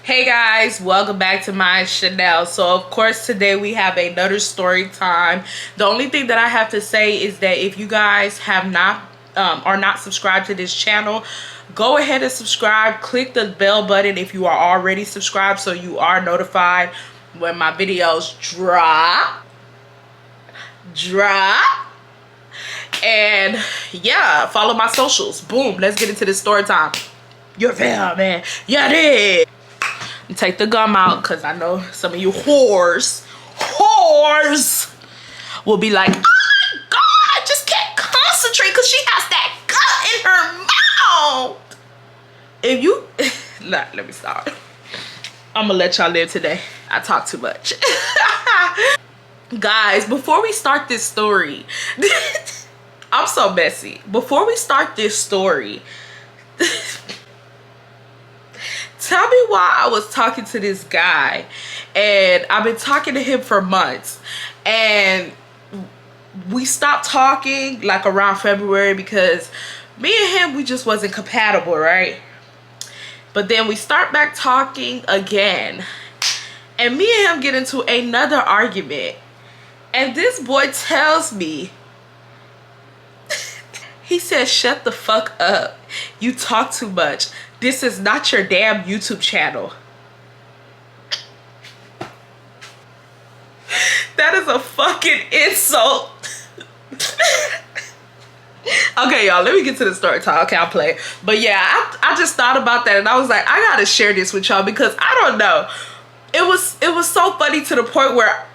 Hey guys, welcome back to my channel. So of course today we have another story time. The only thing that I have to say is that if you guys have not are not subscribed to this channel, go ahead and subscribe. Click the bell button if you are already subscribed so you are notified when my videos drop. And yeah, follow my socials. Boom, let's get into this story time. You feel me? Yeah, did. Take the gum out because I know some of you whores will be like, oh my god, I just can't concentrate because she has that gut in her mouth. If you nah, let me stop. I'm gonna let y'all live today. I talk too much. Guys, before we start this story, I'm so messy. Before we start this story, tell me why I was talking to this guy, and I've been talking to him for months, and we stopped talking like around February because me and him, we just wasn't compatible, right? But then we start back talking again, and me and him get into another argument, and this boy tells me, he says, shut the fuck up, you talk too much. This is not your damn YouTube channel. That is a fucking insult. Okay, y'all, let me get to the story time. Okay, I'll play. But yeah, I just thought about that and I was like, I gotta share this with y'all because I don't know. It was so funny to the point where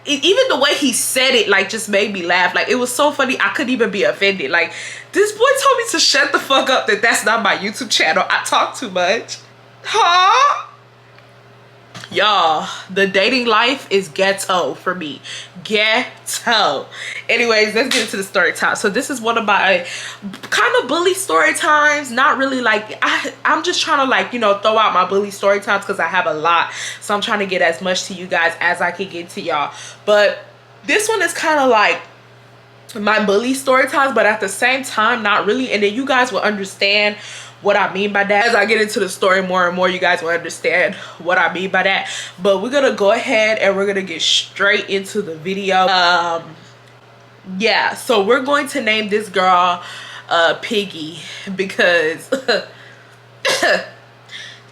even the way he said it like just made me laugh. Like, it was so funny I couldn't even be offended. Like, this boy told me to shut the fuck up, that that's not my YouTube channel. I talk too much. Huh? Y'all, the dating life is ghetto for me. Ghetto. Anyways, let's get into the story time. So this is one of my kind of bully story times. Not really like, I'm just trying to like, you know, throw out my bully story times because I have a lot. So I'm trying to get as much to you guys as I can get to y'all. But this one is kind of like my bully story times, but at the same time not really. And then you guys will understand what I mean by that. As I get into the story more and more, you guys will understand what I mean by that. But we're gonna go ahead and we're gonna get straight into the video. Yeah, so we're going to name this girl Piggy because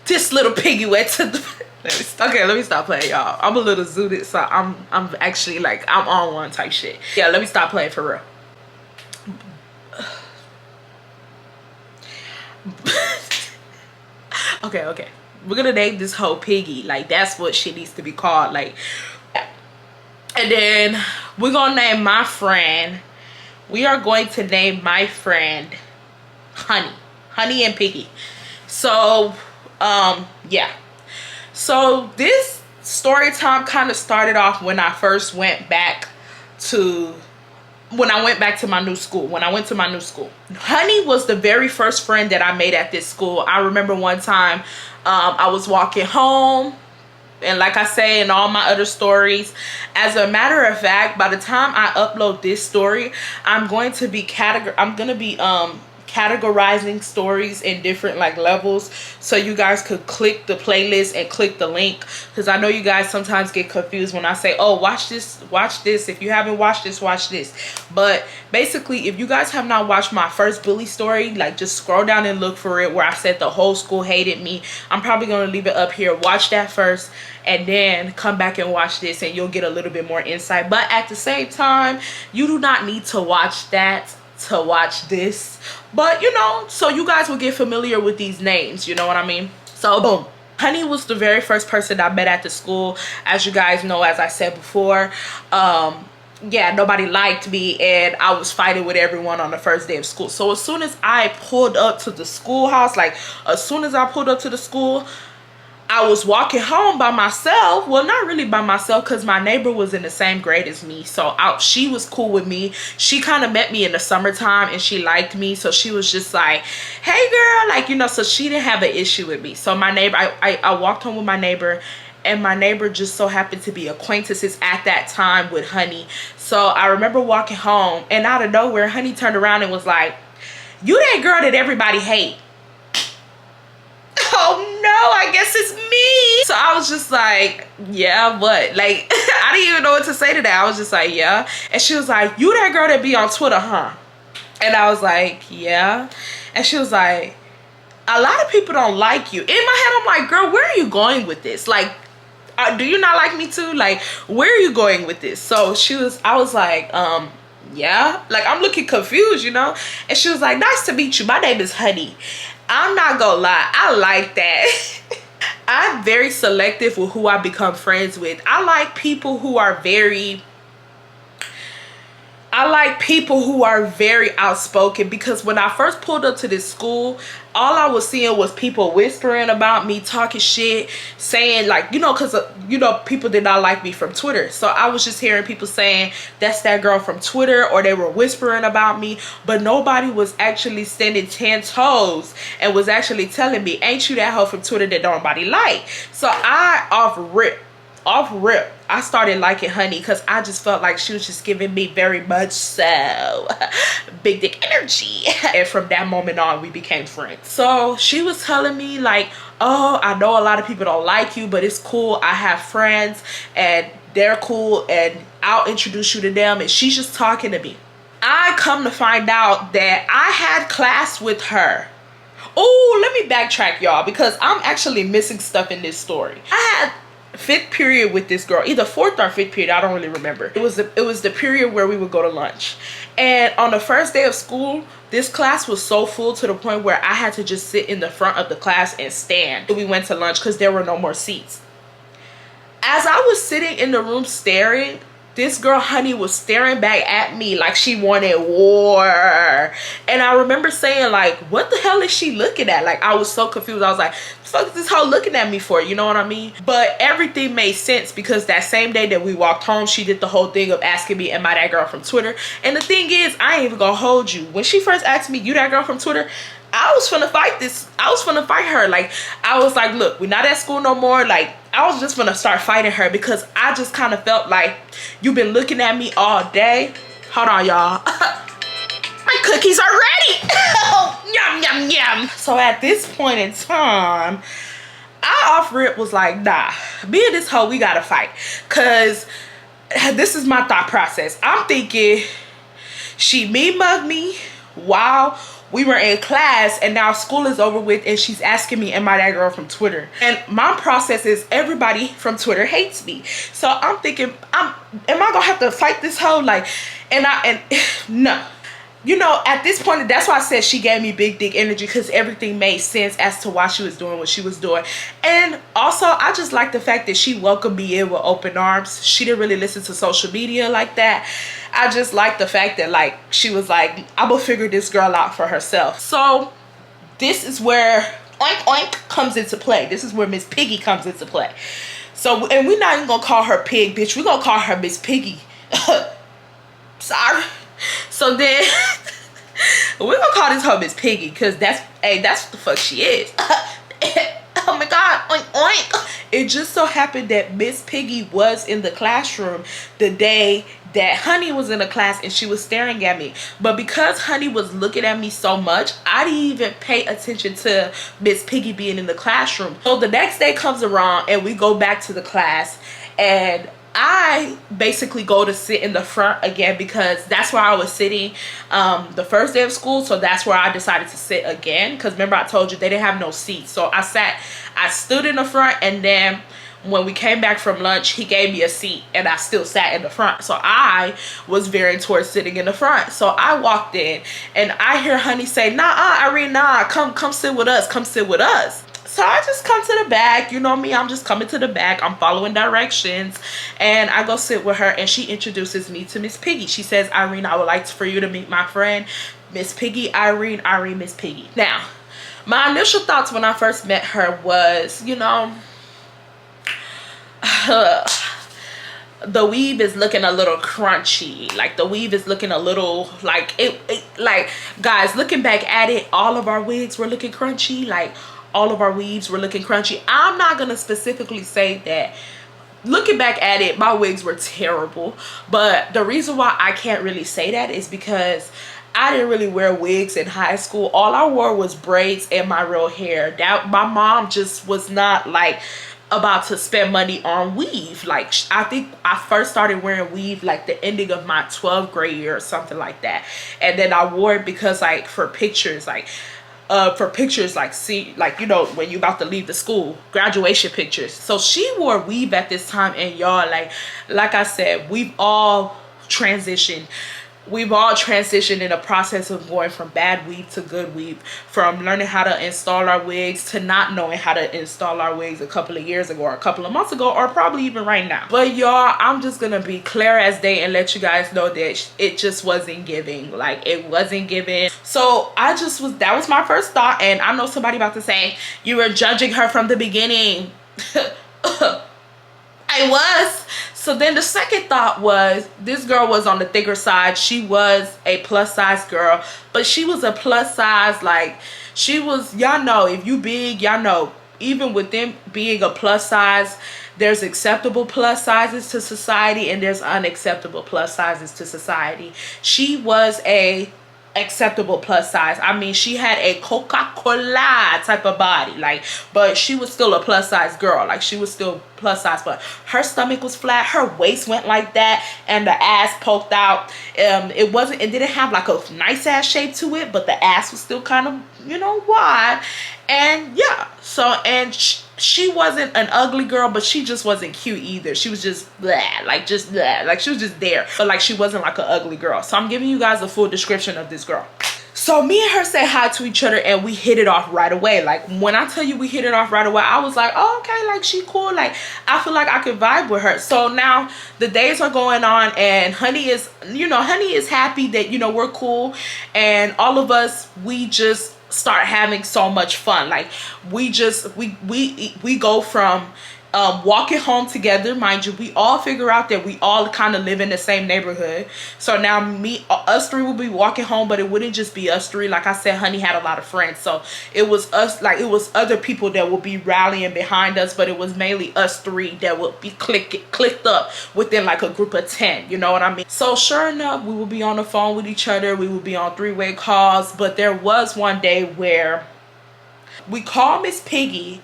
this little piggy went to the let me stop playing, y'all. I'm a little zooted, so I'm actually like, I'm on one type shit. Yeah, let me stop playing for real. Okay, we're gonna name this hoe Piggy. Like, that's what she needs to be called. Like, and then we're gonna name my friend, we are going to name my friend Honey and Piggy. So yeah, so this story time kind of started off when I first went back to my new school. When I went to my new school, Honey was the very first friend that I made at this school. I remember one time I was walking home, and like I say in all my other stories, as a matter of fact, by the time I upload this story, I'm going to be categorizing stories in different like levels, so you guys could click the playlist and click the link, because I know you guys sometimes get confused when I say, oh, watch this. If you haven't watched this, watch this. But basically, if you guys have not watched my first bully story, like, just scroll down and look for it, where I said the whole school hated me. I'm probably going to leave it up here. Watch that first and then come back and watch this, and you'll get a little bit more insight. But at the same time, you do not need to watch that to watch this, but you know, so you guys will get familiar with these names, you know what I mean? So boom, Honey was the very first person I met at the school. As you guys know, as I said before, yeah, nobody liked me and I was fighting with everyone on the first day of school. So as soon as I pulled up to the schoolhouse, like as soon as I pulled up to the school, I was walking home by myself. Well, not really by myself, because my neighbor was in the same grade as me. So she was cool with me. She kind of met me in the summertime and she liked me. So she was just like, hey girl, like, you know, so she didn't have an issue with me. So my neighbor, I walked home with my neighbor, and my neighbor just so happened to be acquaintances at that time with Honey. So I remember walking home, and out of nowhere, Honey turned around and was like, you that girl that everybody hate. Oh no, I guess it's me. was just like, yeah, what? Like, I didn't even know what to say to that. I was just like, yeah. And she was like, you that girl that be on Twitter, huh? And I was like, yeah. And she was like, a lot of people don't like you. In my head, I'm like, girl, where are you going with this? Like, do you not like me too? Like, where are you going with this? So I was like, yeah. Like, I'm looking confused, you know? And she was like, nice to meet you. My name is Honey. I'm not gonna lie, I like that. I'm very selective with who I become friends with. I like people who are very outspoken, because when I first pulled up to this school, all I was seeing was people whispering about me, talking shit, saying like, you know, because people did not like me from Twitter. So I was just hearing people saying that's that girl from Twitter, or they were whispering about me, but nobody was actually standing 10 toes and was actually telling me, ain't you that hoe from Twitter that nobody like? So I off rip I started liking Honey, because I just felt like she was just giving me very much so big dick energy. And from that moment on, we became friends. So she was telling me like, oh, I know a lot of people don't like you, but it's cool. I have friends and they're cool and I'll introduce you to them. And she's just talking to me. I come to find out that I had class with her. Oh, let me backtrack, y'all, because I'm actually missing stuff in this story. I had 5th period with this girl, either 4th or 5th period, I don't really remember. It was the period where we would go to lunch. And on the first day of school, this class was so full to the point where I had to just sit in the front of the class and stand. We went to lunch because there were no more seats. As I was sitting in the room staring, this girl Honey was staring back at me like she wanted war. And I remember saying like, what the hell is she looking at? Like, I was so confused. I was like, the fuck is this hoe looking at me for? You know what I mean? But everything made sense, because that same day that we walked home, she did the whole thing of asking me, am I that girl from Twitter? And the thing is, I ain't even gonna hold you. When she first asked me, you that girl from Twitter? I was finna fight this. I was finna fight her. Like, I was like, look, we're not at school no more. Like, I was just gonna start fighting her, because I just kind of felt like, you've been looking at me all day. Hold on, y'all. My cookies are ready. Yum, yum, yum. So at this point in time, I off rip was like, nah, me and this hoe, we gotta fight. Because this is my thought process. I'm thinking she mean mugged me while we were in class, and now school is over with, and she's asking me, am I that girl from Twitter? And my process is, everybody from Twitter hates me. So I'm thinking, am I gonna have to fight this hoe? Like, and no. You know, at this point, that's why I said she gave me big dick energy, because everything made sense as to why she was doing what she was doing. And also, I just like the fact that she welcomed me in with open arms. She didn't really listen to social media like that. I just like the fact that, like, she was like, I'm gonna figure this girl out for herself. So this is where oink oink comes into play. This is where Miss Piggy comes into play. So, and we're not even gonna call her Pig, bitch. We're gonna call her Miss Piggy. Sorry. So then we're gonna call this hoe Miss Piggy, because that's what the fuck she is. Oh my god, oink oink. It just so happened that Miss Piggy was in the classroom the day that Honey was in the class, and she was staring at me. But because Honey was looking at me so much, I didn't even pay attention to Miss Piggy being in the classroom. So the next day comes around, and we go back to the class, and I basically go to sit in the front again, because that's where I was sitting the first day of school. So that's where I decided to sit again, because remember I told you they didn't have no seats. So I stood in the front, and then when we came back from lunch, he gave me a seat, and I still sat in the front. So I was veering towards sitting in the front. So I walked in, and I hear Honey say, nah, Irene, nah, come sit with us, come sit with us. So I just come to the back, you know me, I'm just coming to the back, I'm following directions, and I go sit with her, and she introduces me to Miss Piggy. She says, Irene, I would like for you to meet my friend, Miss Piggy. Irene, Miss Piggy. Now, my initial thoughts when I first met her was, you know, the weave is looking a little crunchy. Like, the weave is looking a little like like, guys, looking back at it, all of our wigs were looking crunchy. Like, all of our weaves were looking crunchy. I'm not gonna specifically say that. Looking back at it, my wigs were terrible, but the reason why I can't really say that is because I didn't really wear wigs in high school. All I wore was braids and my real hair. That my mom just was not like about to spend money on weave. Like, I think I first started wearing weave like the ending of my 12th grade year or something like that. And then I wore it because like for pictures, like see, like, you know, when you about to leave the school, graduation pictures. So she wore weave at this time. And y'all, like I said, we've all transitioned in the process of going from bad weave to good weave, from learning how to install our wigs to not knowing how to install our wigs a couple of years ago or a couple of months ago, or probably even right now. But y'all, I'm just gonna be clear as day and let you guys know that it just wasn't giving. Like, it wasn't giving. So that was my first thought. And I know somebody about to say, you were judging her from the beginning. I was. So then the second thought was, this girl was on the thicker side. She was a plus size girl, but she was a plus size, like, she was, y'all know, if you big, y'all know, even with them being a plus size, there's acceptable plus sizes to society and there's unacceptable plus sizes to society. She was a acceptable plus size. I mean, she had a Coca-Cola type of body, like, but she was still a plus size girl. Like, she was still plus size, but her stomach was flat, her waist went like that, and the ass poked out. It didn't have like a nice ass shape to it, but the ass was still kind of, you know, wide. And yeah, so, and she wasn't an ugly girl, but she just wasn't cute either. She was just blah, like she was just there, but like she wasn't like an ugly girl. So I'm giving you guys a full description of this girl. So me and her said hi to each other and we hit it off right away. Like, when I tell you we hit it off right away, I was like, oh, okay, like, she cool. Like, I feel like I could vibe with her. So now the days are going on and honey is happy that, you know, we're cool. And all of us, we just start having so much fun. Like, we go from walking home together. Mind you, we all figure out that we all kind of live in the same neighborhood. So now us three will be walking home, but it wouldn't just be us three. Like I said, honey had a lot of friends, so it was us, like, it was other people that would be rallying behind us, but it was mainly us three that would be clicked up within like a group of 10, you know what I mean? So sure enough, we would be on the phone with each other. We would be on three-way calls. But there was one day where we called Miss Piggy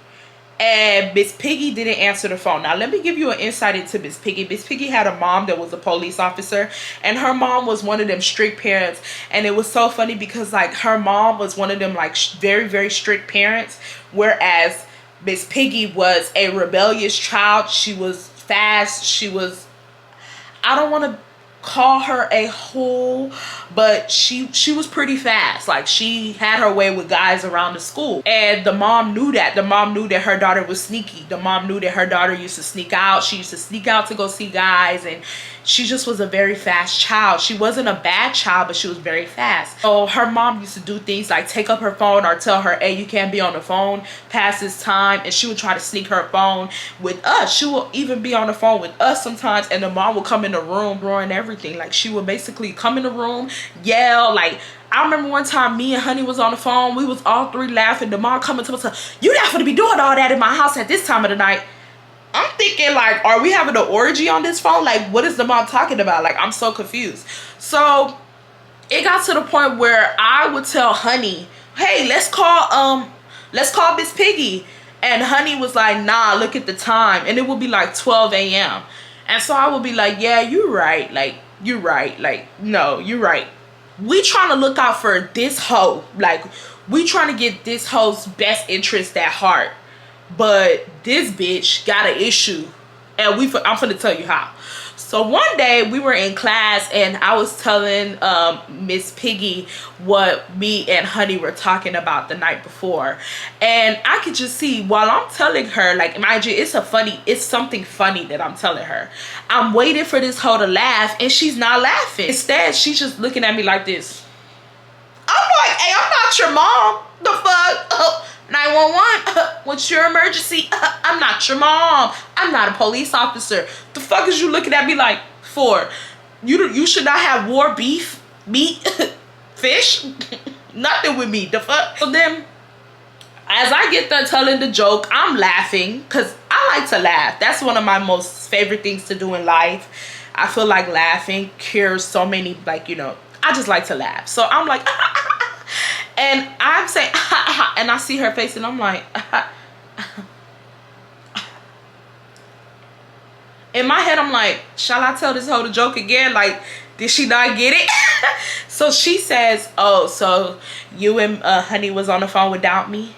and Miss Piggy didn't answer the phone. Now, let me give you an insight into Miss Piggy. Miss Piggy had a mom that was a police officer, and her mom was one of them strict parents. And it was so funny because, like, her mom was one of them, like, very, very strict parents, whereas Miss Piggy was a rebellious child. She was fast. She was, I don't want to call her a whore, but she was pretty fast. Like, she had her way with guys around the school, and the mom knew that. The mom knew that her daughter was sneaky. The mom knew that her daughter used to sneak out. She used to sneak out to go see guys, and she just was a very fast child. She wasn't a bad child, but she was very fast. So her mom used to do things like take up her phone or tell her, hey, you can't be on the phone past this time, and she would try to sneak her phone with us. She will even be on the phone with us sometimes, and the mom would come in the room roaring everything. Like, she would basically come in the room, yell. Like, I remember one time me and honey was on the phone. We was all three laughing. The mom coming to us, you not gonna be doing all that in my house at this time of the night. I'm thinking, like, are we having an orgy on this phone? Like, what is the mom talking about? Like, I'm so confused. So it got to the point where I would tell honey, hey, let's call Miss Piggy. And honey was like, nah, look at the time. And it would be like 12 a.m. And so I would be like, yeah, you're right. Like, you're right. Like, no, you're right. We trying to look out for this hoe. Like, we trying to get this hoe's best interest at heart. But this bitch got an issue, and I'm finna tell you how. So one day we were in class, and I was telling Miss Piggy what me and honey were talking about the night before, and I could just see while I'm telling her, like, mind you, it's something funny that I'm telling her. I'm waiting for this hoe to laugh, and she's not laughing. Instead, she's just looking at me like this. I'm like, hey, I'm not your mom. The fuck? 911, what's your emergency? I'm not your mom. I'm not a police officer. The fuck is you looking at me like for? You should not have war beef, meat, fish, nothing with me. The fuck? So then, as I get done telling the joke, I'm laughing because I like to laugh. That's one of my most favorite things to do in life. I feel like laughing cures so many, like, you know, I just like to laugh. So I'm like, and I'm saying, and I see her face, and I'm like, In my head, I'm like, shall I tell this hoe the joke again? Like, did she not get it? So she says, oh, so you and Honey was on the phone without me?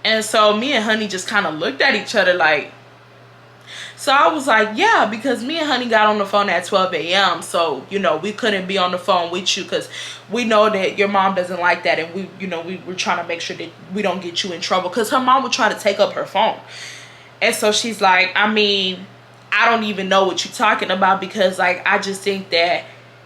And so me and Honey just kind of looked at each other like, so I was like, yeah, because me and Honey got on the phone at 12 a.m. So, you know, we couldn't be on the phone with you because we know that your mom doesn't like that. And we, you know, we were trying to make sure that we don't get you in trouble because her mom would try to take up her phone. And so she's like, I mean, I don't even know what you're talking about because, like, I just think that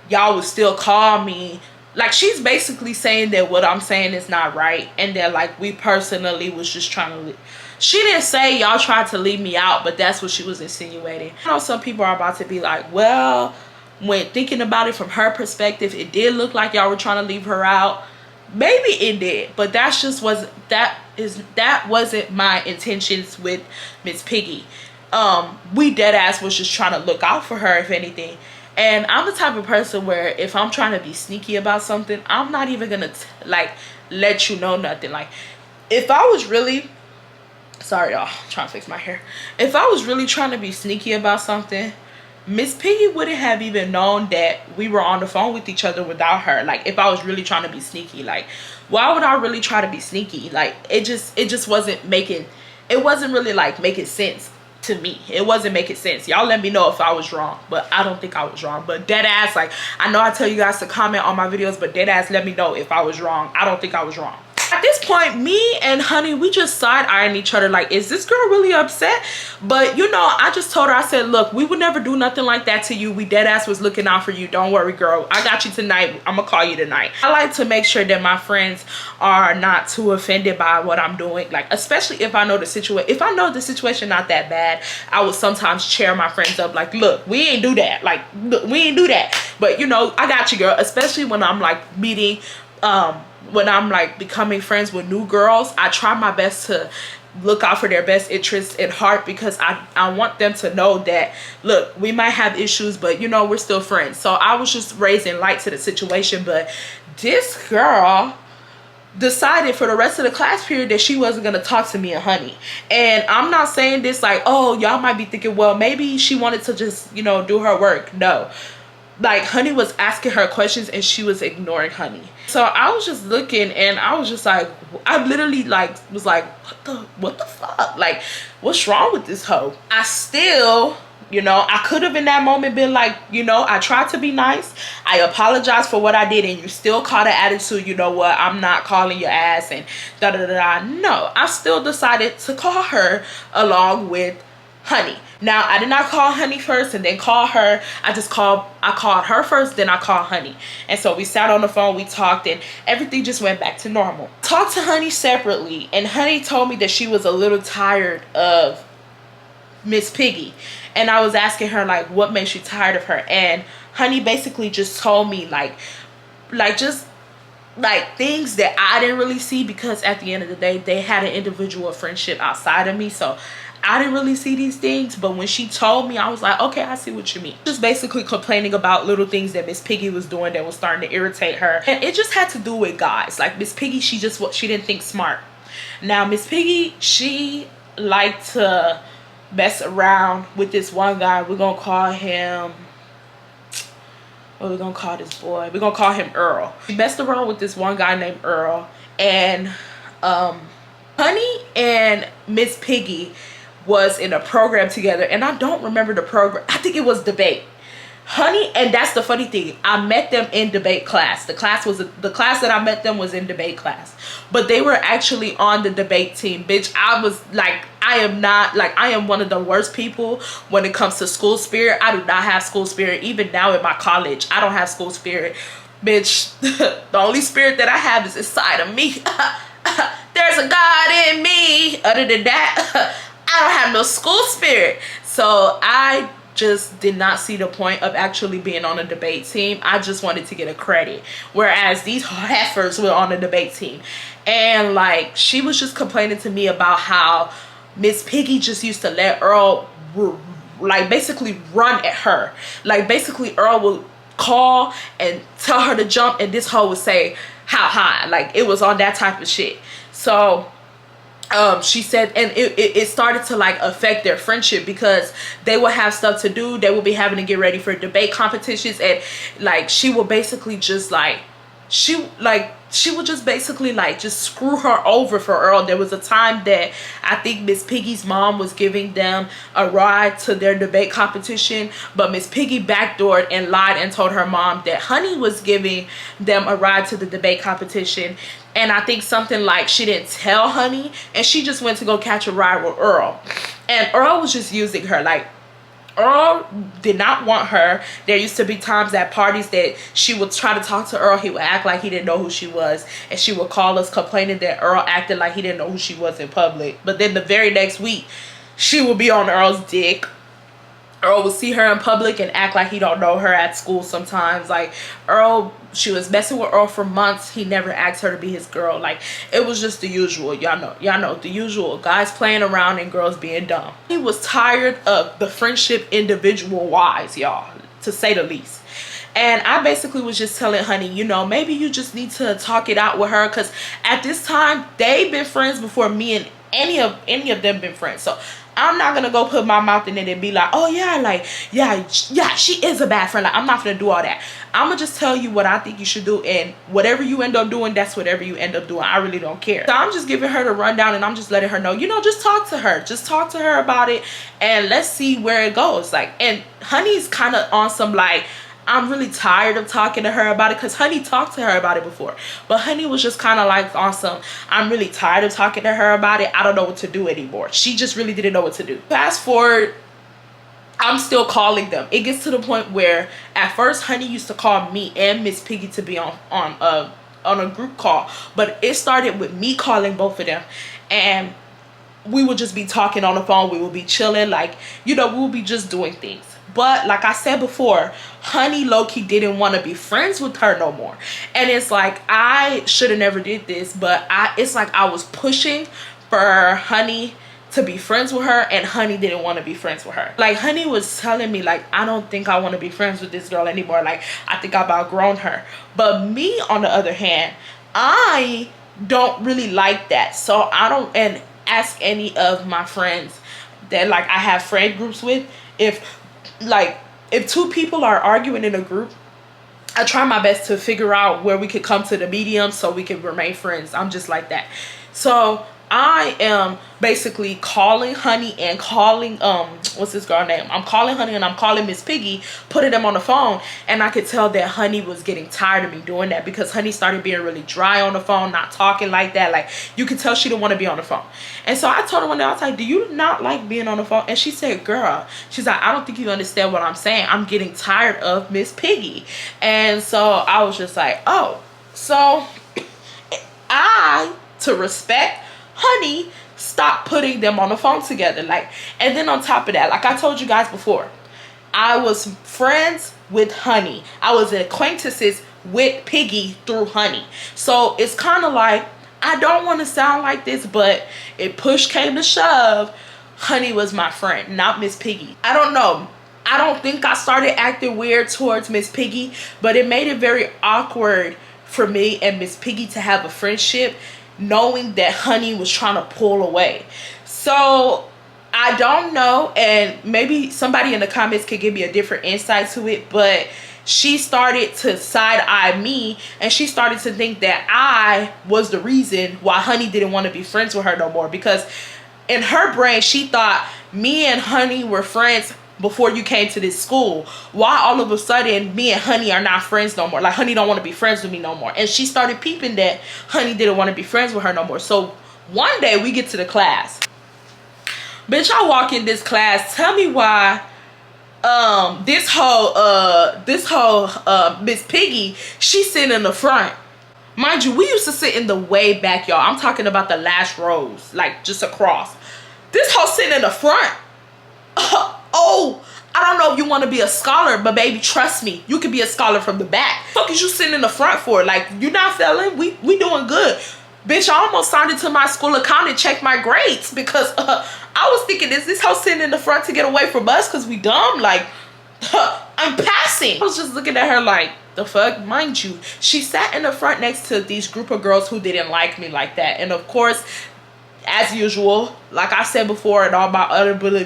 y'all would still call me. Like, she's basically saying that what I'm saying is not right. And that, like, we personally was just trying to... She didn't say y'all tried to leave me out, but that's what she was insinuating. I know some people are about to be like, well, when thinking about it from her perspective, it did look like y'all were trying to leave her out. Maybe it did, but that wasn't my intentions with Miss Piggy. We dead ass was just trying to look out for her, if anything. And I'm the type of person where if I'm trying to be sneaky about something, I'm not even gonna like let you know nothing. Like, if I was really... Sorry, y'all. I'm trying to fix my hair. If I was really trying to be sneaky about something, Miss Piggy wouldn't have even known that we were on the phone with each other without her. Like, if I was really trying to be sneaky, like, why would I really try to be sneaky? Like, it just wasn't making... It wasn't really, like, making sense to me. It wasn't making sense. Y'all let me know if I was wrong, but I don't think I was wrong. But dead ass, like, I know I tell you guys to comment on my videos, but dead ass let me know if I was wrong. I don't think I was wrong. At this point, me and Honey, we just side-eyeing each other like, is this girl really upset? But, you know, I just told her, I said, look, we would never do nothing like that to you. We dead ass was looking out for you. Don't worry, girl. I got you tonight. I'm gonna call you tonight. I like to make sure that my friends are not too offended by what I'm doing. Like, especially if I know the situation. If I know the situation not that bad, I would sometimes cheer my friends up like, look, we ain't do that. Like, look, we ain't do that. But, you know, I got you, girl. Especially when I'm, like, meeting... when I'm like becoming friends with new girls, I try my best to look out for their best interests at heart because I want them to know that, look, we might have issues, but you know, we're still friends. So I was just raising light to the situation. But this girl decided for the rest of the class period that she wasn't going to talk to me and Honey. And I'm not saying this like, oh, y'all might be thinking, well, maybe she wanted to just, you know, do her work. No. Like, Honey was asking her questions and she was ignoring Honey. So I was just looking and I was just like, I literally like was like, what the fuck? Like, what's wrong with this hoe? I still, you know, I could have in that moment been like, you know, I tried to be nice. I apologize for what I did and you still caught an attitude. You know what? I'm not calling your ass and da da da da. No, I still decided to call her along with Honey. Now, I did not call Honey first and then call her. I called her first, then I called Honey. And so we sat on the phone, we talked, and everything just went back to normal. Talked to Honey separately, and Honey told me that she was a little tired of Miss Piggy. And I was asking her, like, what makes you tired of her? And Honey basically just told me, like just like things that I didn't really see, because at the end of the day, they had an individual friendship outside of me. So I didn't really see these things, but when she told me, I was like, okay, I see what you mean. Just basically complaining about little things that Miss Piggy was doing that was starting to irritate her. And it just had to do with guys. Like, Miss Piggy, she didn't think smart. Now, Miss Piggy, she liked to mess around with this one guy. We're going to call him... What are we going to call this boy? We're going to call him Earl. She messed around with this one guy named Earl. And Honey and Miss Piggy was in a program together, and I don't remember the program. I think it was debate. Honey, and that's the funny thing, I met them in debate class. The class that I met them was in debate class, but they were actually on the debate team. Bitch, I was like, I am one of the worst people when it comes to school spirit. I do not have school spirit. Even now in my college, I don't have school spirit. Bitch, the only spirit that I have is inside of me. There's a God in me. Other than that, I don't have no school spirit. So I just did not see the point of actually being on a debate team. I just wanted to get a credit. Whereas these heifers were on the debate team. And like, she was just complaining to me about how Miss Piggy just used to let Earl like basically run at her. Like, basically Earl would call and tell her to jump, and this hoe would say how high. Like, it was on that type of shit. So she said, and it started to like affect their friendship, because they would have stuff to do. They would be having to get ready for debate competitions, and like she would basically just like she would just basically like just screw her over for Earl. There was a time that I think Miss Piggy's mom was giving them a ride to their debate competition, but Miss Piggy backdoored and lied and told her mom that Honey was giving them a ride to the debate competition. And I think something like she didn't tell Honey, and she just went to go catch a ride with Earl. And Earl was just using her. Like, Earl did not want her. There used to be times at parties that she would try to talk to Earl. He would act like he didn't know who she was, and she would call us complaining that Earl acted like he didn't know who she was in public. But then the very next week, she would be on Earl's dick. Earl would see her in public and act like he don't know her at school sometimes. Like, Earl, she was messing with Earl for months. He never asked her to be his girl. Like, it was just the usual. Y'all know the usual. Guys playing around and girls being dumb. He was tired of the friendship individual wise, y'all, to say the least. And I basically was just telling Honey, you know, maybe you just need to talk it out with her, because at this time they've been friends before me and any of them been friends. So I'm not gonna go put my mouth in it and be like, oh yeah, like, yeah, she is a bad friend. Like, I'm not gonna do all that. I'm gonna just tell you what I think you should do, and whatever you end up doing, that's whatever you end up doing. I really don't care. So I'm just giving her the rundown, and I'm just letting her know, you know, just talk to her. Just talk to her about it, and let's see where it goes. Like, and Honey's kind of on some like, I'm really tired of talking to her about it, because Honey talked to her about it before, but Honey was just kind of like, awesome, I'm really tired of talking to her about it. I don't know what to do anymore. She just really didn't know what to do. Fast forward, I'm still calling them. It gets to the point where at first Honey used to call me and Miss Piggy to be on a group call, but it started with me calling both of them, and we would just be talking on the phone. We would be chilling, like, you know, we would be just doing things. But like I said before, Honey low-key didn't want to be friends with her no more. And it's like, I should have never did this, but it's like I was pushing for Honey to be friends with her, and Honey didn't want to be friends with her. Like, Honey was telling me, like, I don't think I want to be friends with this girl anymore. Like, I think I've outgrown her. But me, on the other hand, I don't really like that. So I don't, and ask any of my friends that like I have friend groups with, if two people are arguing in a group, I try my best to figure out where we could come to the medium so we can remain friends. I'm just like that. So I am basically calling Honey and calling what's this girl name? I'm calling Honey and I'm calling Miss Piggy, putting them on the phone, and I could tell that Honey was getting tired of me doing that, because Honey started being really dry on the phone, not talking like that. Like, you could tell she didn't want to be on the phone. And so I told her one day, I was like, do you not like being on the phone? And she said, girl, she's like, I don't think you understand what I'm saying. I'm getting tired of Miss Piggy. And so I was just like, oh. So I, to respect Honey, stop putting them on the phone together. Like, and then on top of that, like I told you guys before, I was friends with Honey. I was acquaintances with Piggy through Honey. So it's kind of like, I don't want to sound like this, but if push came to shove, Honey was my friend, not Miss Piggy. I don't know. I don't think I started acting weird towards Miss Piggy, but it made it very awkward for me and Miss Piggy to have a friendship, knowing that Honey was trying to pull away. So I don't know, and maybe somebody in the comments could give me a different insight to it, but she started to side-eye me, and she started to think that I was the reason why Honey didn't want to be friends with her no more, because in her brain she thought me and Honey were friends before you came to this school. Why all of a sudden me and Honey are not friends no more? Like, Honey don't want to be friends with me no more. And she started peeping that Honey didn't want to be friends with her no more. So one day we get to the class. Bitch, I walk in this class. Tell me why this whole Miss Piggy, she's sitting in the front. Mind you, we used to sit in the way back, y'all. I'm talking about the last rows, like just across. This hoe sitting in the front. Oh, I don't know if you want to be a scholar, but baby, trust me, you can be a scholar from the back. What is you sitting in the front for? Like, you not failing? We doing good. Bitch, I almost signed into my school account and checked my grades, because I was thinking, is this hoe sitting in the front to get away from us because we dumb? Like, I'm passing. I was just looking at her like, the fuck? Mind you, she sat in the front next to these group of girls who didn't like me like that. And of course, as usual, like I said before in all my other bully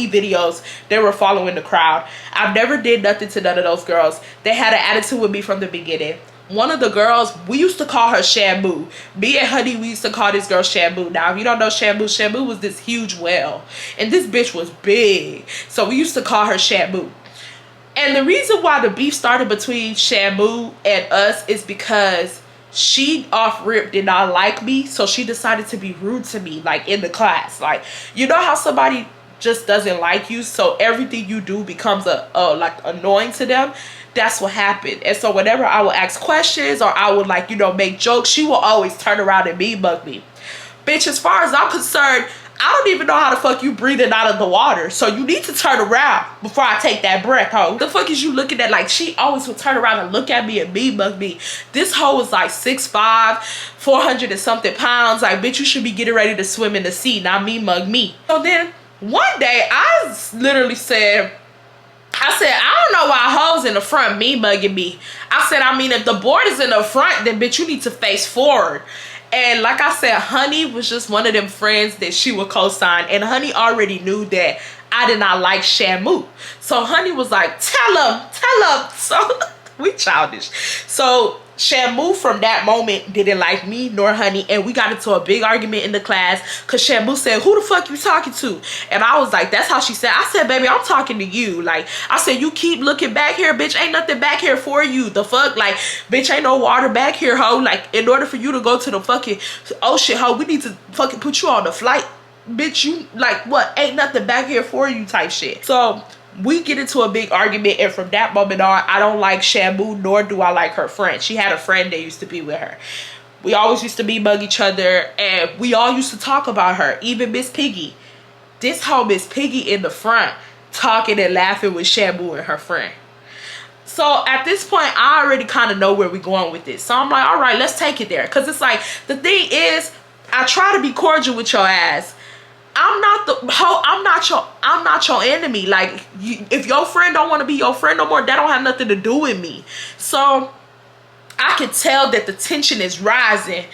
videos, they were following the crowd. I've never did nothing to none of those girls. They had an attitude with me from the beginning. One of the girls, we used to call her Shamu. Me and Honey, we used to call this girl Shamu. Now, if you don't know Shamu, Shamu was this huge whale. And this bitch was big. So we used to call her Shamu. And the reason why the beef started between Shamu and us is because she off rip did not like me. So she decided to be rude to me, like in the class. Like, you know how somebody just doesn't like you, so everything you do becomes like annoying to them? That's what happened. And so whenever I would ask questions or I would, like, you know, make jokes, she will always turn around and mean mug me. Bitch, as far as I'm concerned, I don't even know how the fuck you breathing out of the water. So you need to turn around before I take that breath, ho. The fuck is you looking at? Like, she always would turn around and look at me and mean mug me. This hoe was like 6'5", 400 and something pounds. Like, bitch, you should be getting ready to swim in the sea, not mean mug me. So then one day I literally said, I don't know why hoes in the front mean mugging me. I said, I mean, if the board is in the front, then bitch, you need to face forward. And like I said, Honey was just one of them friends that she would co-sign. And Honey already knew that I did not like Shamu. So Honey was like, tell him. So we childish. So Shamu from that moment didn't like me nor Honey, and we got into a big argument in the class because Shamu said, who the fuck you talking to? And I was like, that's how she said. I said, baby, I'm talking to you. Like, I said, you keep looking back here, bitch, ain't nothing back here for you. The fuck? Like, bitch, ain't no water back here, ho. Like, in order for you to go to the fucking ocean, ho, we need to fucking put you on the flight. Bitch, you, like, what? Ain't nothing back here for you type shit. So we get into a big argument, and from that moment on, I don't like Shamu, nor do I like her friend. She had a friend that used to be with her. We always used to be mug each other, and we all used to talk about her. Even Miss Piggy. This whole Miss Piggy in the front talking and laughing with Shamu and her friend. So at this point, I already kind of know where we're going with this. So I'm like, all right, let's take it there. Because it's like, the thing is, I try to be cordial with your ass. I'm not your enemy. Like, if your friend don't want to be your friend no more, that don't have nothing to do with me. So I could tell that the tension is rising.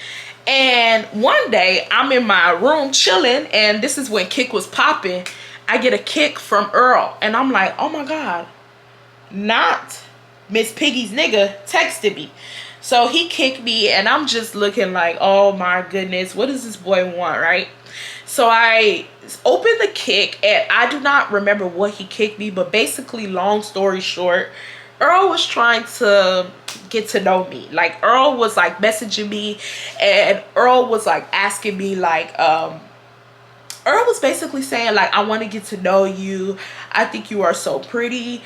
And one day I'm in my room chilling, and this is when kick was popping. I get a kick from Earl, and I'm like, oh my God, not Miss Piggy's nigga texted me. So he kicked me, and I'm just looking like, oh my goodness, what does this boy want, right? So I opened the kick, and I do not remember what he kicked me, but basically, long story short, Earl was trying to get to know me. Like, Earl was like messaging me, and Earl was like asking me, like, Earl was basically saying, like, I want to get to know you. I think you are so pretty.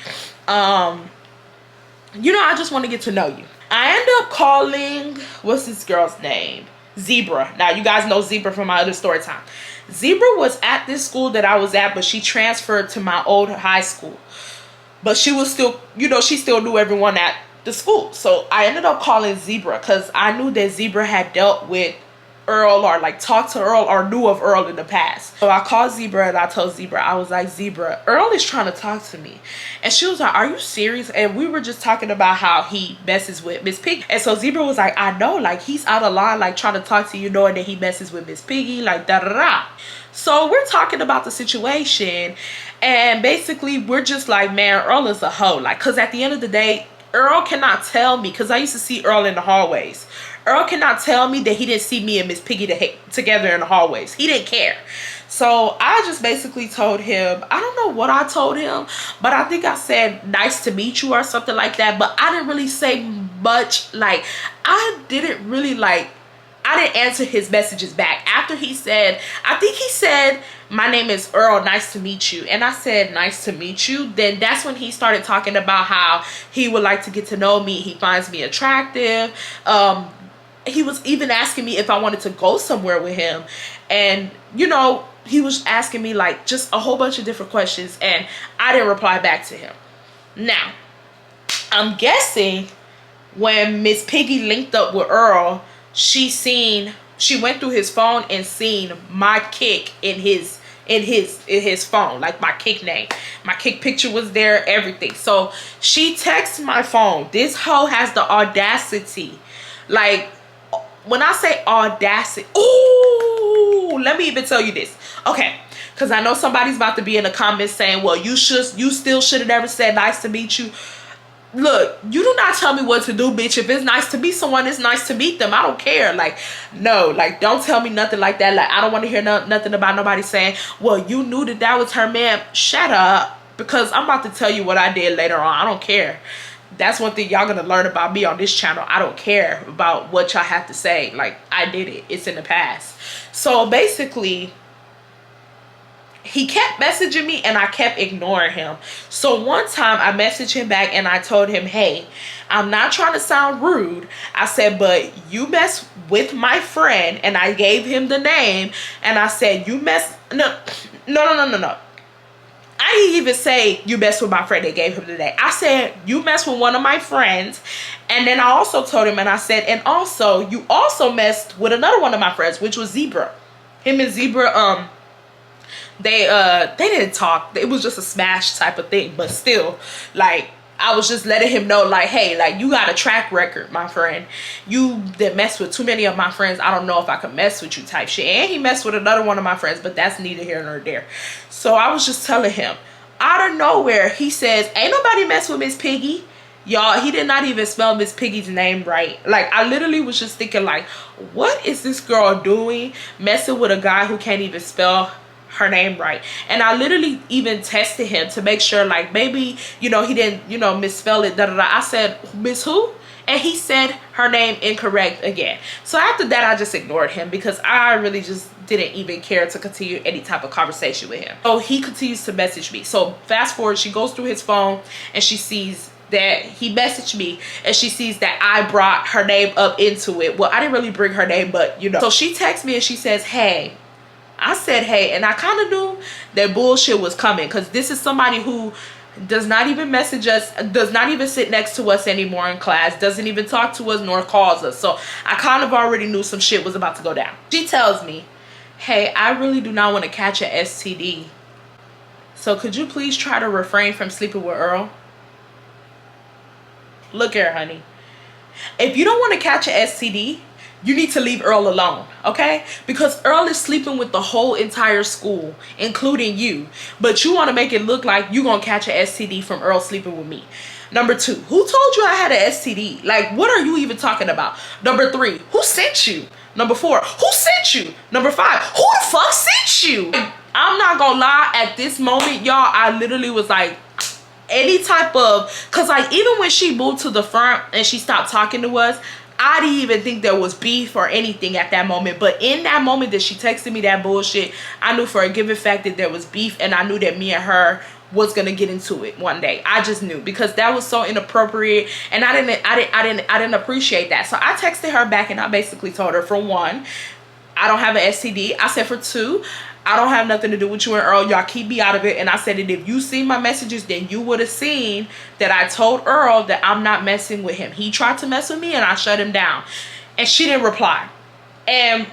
You know, I just want to get to know you. I end up calling, what's this girl's name? Zebra. Now, you guys know Zebra from my other story time. Zebra was at this school that I was at, but she transferred to my old high school. But she was still, you know, she still knew everyone at the school. So I ended up calling Zebra because I knew that Zebra had dealt with Earl, or like talked to Earl, or knew of Earl in the past. So I called Zebra, and I told Zebra, I was like, Zebra, Earl is trying to talk to me. And she was like, are you serious? And we were just talking about how he messes with Miss Piggy. And so Zebra was like, I know, like, he's out of line, like, trying to talk to you, knowing that he messes with Miss Piggy, like, da-da-da. So we're talking about the situation, and basically we're just like, man, Earl is a hoe. Like, because at the end of the day, Earl cannot tell me, because I used to see Earl in the hallways. Earl cannot tell me that he didn't see me and Miss Piggy together in the hallways. He didn't care. So I just basically told him, I don't know what I told him, but I think I said, nice to meet you or something like that. But I didn't really say much. Like, I didn't answer his messages back. After he said, I think he said, my name is Earl, nice to meet you. And I said, nice to meet you. Then that's when he started talking about how he would like to get to know me. He finds me attractive. He was even asking me if I wanted to go somewhere with him. And, you know, he was asking me, like, just a whole bunch of different questions. And I didn't reply back to him. Now, I'm guessing when Miss Piggy linked up with Earl, she went through his phone and seen my kick in his phone, like my kick name. My kick picture was there, everything. So she texted my phone. This hoe has the audacity. Like, when I say audacity, ooh, Ooh, let me even tell you this. Okay, because I know somebody's about to be in the comments saying, well, you still should have never said nice to meet you. Look, you do not tell me what to do, bitch. If it's nice to meet someone, it's nice to meet them. I don't care. Like, no, like, don't tell me nothing like that. Like, I don't want to hear nothing about nobody saying, well, you knew that was her man. Shut up, because I'm about to tell you what I did later on. I don't care. That's one thing y'all gonna learn about me on this channel. I don't care about what y'all have to say. Like, I did it. It's in the past. So basically, he kept messaging me and I kept ignoring him. So one time I messaged him back and I told him, hey, I'm not trying to sound rude. I said, but you mess with my friend, and I gave him the name, and I said, you mess, no. I didn't even say you mess with my friend. They gave him the name. I said, you mess with one of my friends. And then I also told him, and I said, and also, you also messed with another one of my friends, which was Zebra. Him and Zebra, they didn't talk. It was just a smash type of thing, but still, like, I was just letting him know, like, hey, like, you got a track record, my friend. You that mess with too many of my friends. I don't know if I can mess with you type shit. And he messed with another one of my friends, but that's neither here nor there. So I was just telling him, out of nowhere, he says, ain't nobody mess with Miss Piggy. Y'all, he did not even spell Miss Piggy's name right. Like, I literally was just thinking, like, what is this girl doing messing with a guy who can't even spell her name right? And I literally even tested him to make sure, like, maybe, you know, he didn't, you know, misspell it, I said, Miss who? And he said her name incorrect again. So after that, I just ignored him because I really just didn't even care to continue any type of conversation with him. So he continues to message me. So fast forward, she goes through his phone and she sees that he messaged me, and she sees that I brought her name up into it. Well, I didn't really bring her name, but you know. So she texts me and she says, hey. I said, hey, and I kind of knew that bullshit was coming, because this is somebody who does not even message us, does not even sit next to us anymore in class, doesn't even talk to us nor calls us. So I kind of already knew some shit was about to go down. She tells me, hey, I really do not want to catch an STD. So could you please try to refrain from sleeping with Earl? Look here, honey. If you don't want to catch an STD, you need to leave Earl alone, okay? Because Earl is sleeping with the whole entire school, including you. But you want to make it look like you're going to catch an STD from Earl sleeping with me. Number 2, who told you I had an STD? Like, what are you even talking about? Number 3, who sent you? Number 4, who sent you? Number 5, who the fuck sent you? I'm not going to lie, at this moment, y'all, I literally was like, any type of, because like, even when she moved to the front and she stopped talking to us, I didn't even think there was beef or anything at that moment. But in that moment that she texted me that bullshit, I knew for a given fact that there was beef, and I knew that me and her was gonna get into it one day. I just knew, because that was so inappropriate, and I didn't appreciate that. So I texted her back and I basically told her, for 1, I don't have an STD. I said, for 2, I don't have nothing to do with you and Earl. Y'all keep me out of it. And I said that if you see my messages, then you would have seen that I told Earl that I'm not messing with him. He tried to mess with me and I shut him down. And she didn't reply. And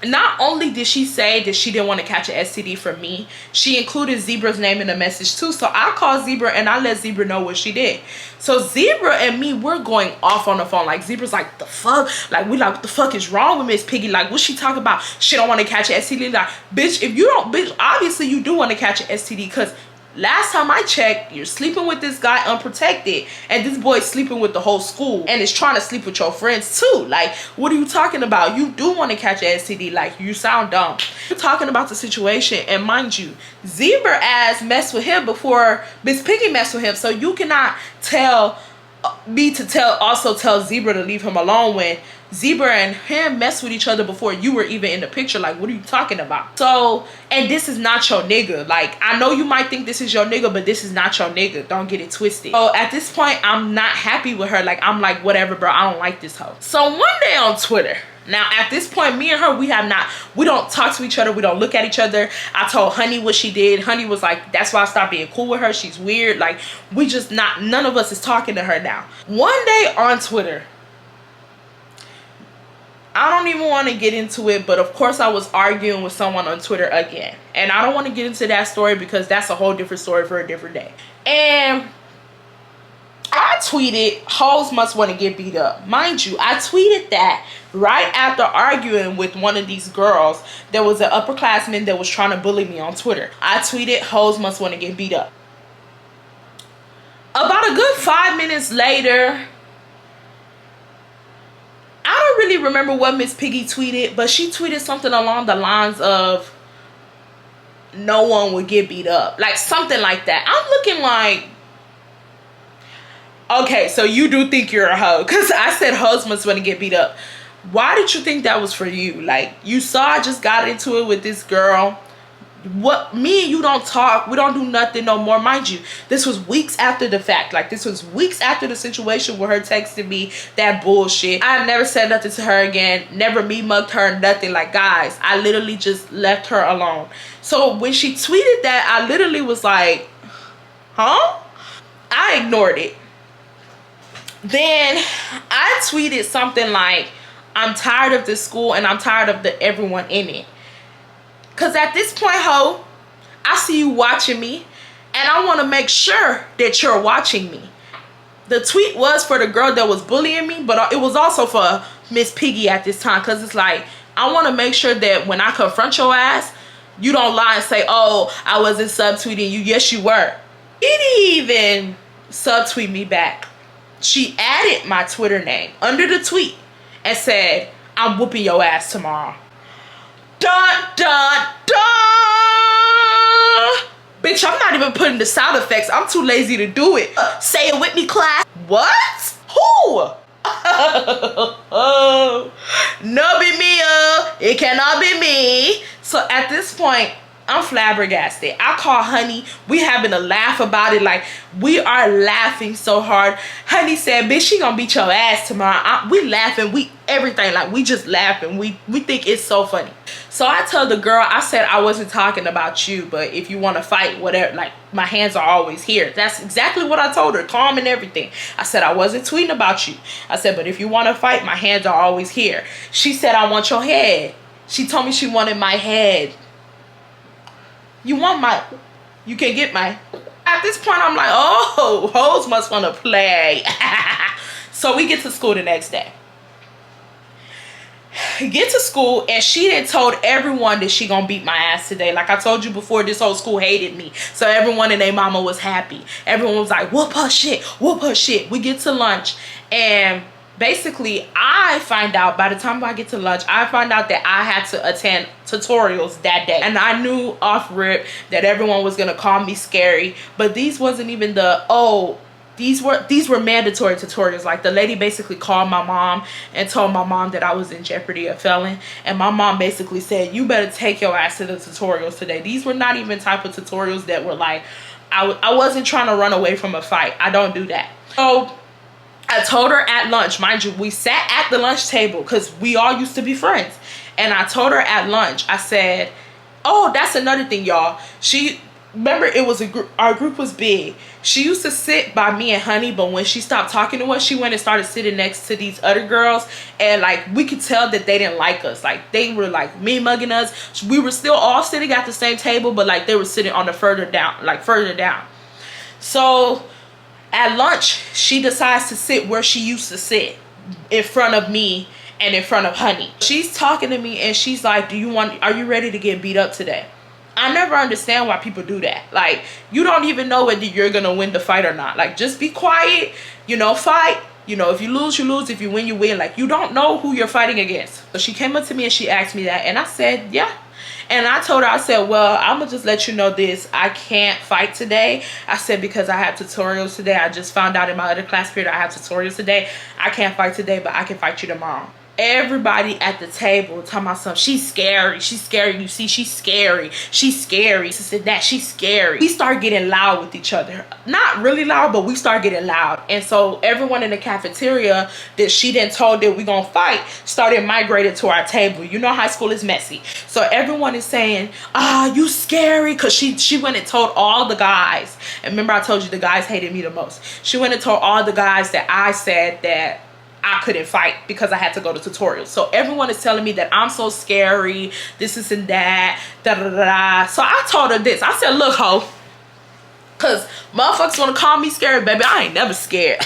not only did she say that she didn't want to catch an STD from me, she included Zebra's name in the message too. So I called Zebra and I let Zebra know what she did. So Zebra and me, we're going off on the phone. Like, Zebra's like, the fuck? Like, we like, what the fuck is wrong with Miss Piggy? Like, what she talking about? She don't want to catch an STD. Like, bitch, if you don't, bitch, obviously you do want to catch an STD, because last time I checked, you're sleeping with this guy unprotected, and this boy's sleeping with the whole school and is trying to sleep with your friends too. Like, what are you talking about? You do want to catch an STD. Like, you sound dumb. You're talking about the situation, and mind you, Zebra ass messed with him before Miss Piggy messed with him. So you cannot tell me to also tell Zebra to leave him alone when Zebra and him messed with each other before you were even in the picture. Like, what are you talking about? So, and this is not your nigga. Like, I know you might think this is your nigga, but this is not your nigga. Don't get it twisted. So at this point, I'm not happy with her. Like, I'm like, whatever, bro. I don't like this hoe. So one day on Twitter, now at this point, me and her, we don't talk to each other. We don't look at each other. I told Honey what she did. Honey was like, that's why I stopped being cool with her. She's weird. Like, we just not, none of us is talking to her now. One day on Twitter, I don't even want to get into it, but of course I was arguing with someone on Twitter again. And I don't want to get into that story because that's a whole different story for a different day. And I tweeted, hoes must want to get beat up. Mind you, I tweeted that right after arguing with one of these girls. There was an upperclassman that was trying to bully me on Twitter. I tweeted, hoes must want to get beat up. About a good 5 minutes later, I don't really remember what Miss Piggy tweeted, but she tweeted something along the lines of, no one would get beat up. Like something like that. I'm looking like, okay, so you do think you're a hoe. Because I said hoes must want to get beat up. Why did you think that was for you? Like, you saw I just got into it with this girl. What, me and you don't talk. We don't do nothing no more. Mind you, this was weeks after the fact. Like, this was weeks after the situation where her texting me that bullshit. I never said nothing to her again. Never me mugged her, nothing. Like, guys, I literally just left her alone. So when she tweeted that, I literally was like, huh? I ignored it. Then I tweeted something like, I'm tired of this school and I'm tired of everyone in it. Because at this point, ho, I see you watching me and I want to make sure that you're watching me. The tweet was for the girl that was bullying me, but it was also for Miss Piggy at this time. Because it's like, I want to make sure that when I confront your ass, you don't lie and say, oh, I wasn't subtweeting you. Yes, you were. She didn't even subtweet me back. She added my Twitter name under the tweet and said, I'm whooping your ass tomorrow. Dun, dun, dun. Bitch, I'm not even putting the sound effects. I'm too lazy to do it. Say it with me, class. What? Who? No be me, it cannot be me. So at this point, I'm flabbergasted. I call Honey. We having a laugh about it. Like, we are laughing so hard. Honey said, bitch, she gonna beat your ass tomorrow. We laughing. We everything. Like, we just laughing. We think it's so funny. So I told the girl, I said, I wasn't talking about you, but if you want to fight, whatever, like, my hands are always here. That's exactly what I told her. Calm and everything. I said, I wasn't tweeting about you. I said, but if you want to fight, my hands are always here. She said, I want your head. She told me she wanted my head. You want my, you can get my. At this point, I'm like, oh, hoes must want to play. So we get to school the next day. Get to school, and she done told everyone that she gonna beat my ass today. Like I told you before, this whole school hated me. So everyone and their mama was happy. Everyone was like, whoop her shit, whoop her shit. We get to lunch, and basically, I find out, by the time I get to lunch, I find out that I had to attend tutorials that day. And I knew off rip that everyone was gonna call me scary, but these wasn't even the, oh, these were mandatory tutorials. Like, the lady basically called my mom and told my mom that I was in jeopardy of failing. And my mom basically said, you better take your ass to the tutorials today. These were not even type of tutorials that were like, I wasn't trying to run away from a fight. I don't do that. So I told her at lunch, mind you, we sat at the lunch table because we all used to be friends. And I told her at lunch, I said, oh, that's another thing, y'all. Remember, it was a group, our group was big. She used to sit by me and Honey, but when she stopped talking to us, she went and started sitting next to these other girls. And like, we could tell that they didn't like us. Like, they were like me mugging us. We were still all sitting at the same table, but like, they were sitting on the further down. So at lunch, she decides to sit where she used to sit, in front of me and in front of Honey. She's talking to me and she's like, are you ready to get beat up today? I never understand why people do that. Like, you don't even know whether you're gonna win the fight or not. Like, just be quiet, fight. If you lose, you lose. If you win, you win. Like, you don't know who you're fighting against. So she came up to me and she asked me that, and I said, yeah. And I told her, I said, well, I'm gonna just let you know this. I can't fight today. I said, because I have tutorials today. I just found out in my other class period I have tutorials today. I can't fight today, but I can fight you tomorrow. Everybody at the table talking about something. She's scary. She's scary. You see, she's scary. She's scary. She said that she's scary. We start getting loud with each other. Not really loud, but we start getting loud. And so everyone in the cafeteria that she then told that we gonna fight started migrated to our table. You know, high school is messy. So everyone is saying, you scary. Because she went and told all the guys. And remember, I told you the guys hated me the most. She went and told all the guys that I said that I couldn't fight because I had to go to tutorials. So everyone is telling me that I'm so scary, this and that, da da da da. So I told her this. I said, look, ho, because motherfuckers want to call me scary, baby. I ain't never scared.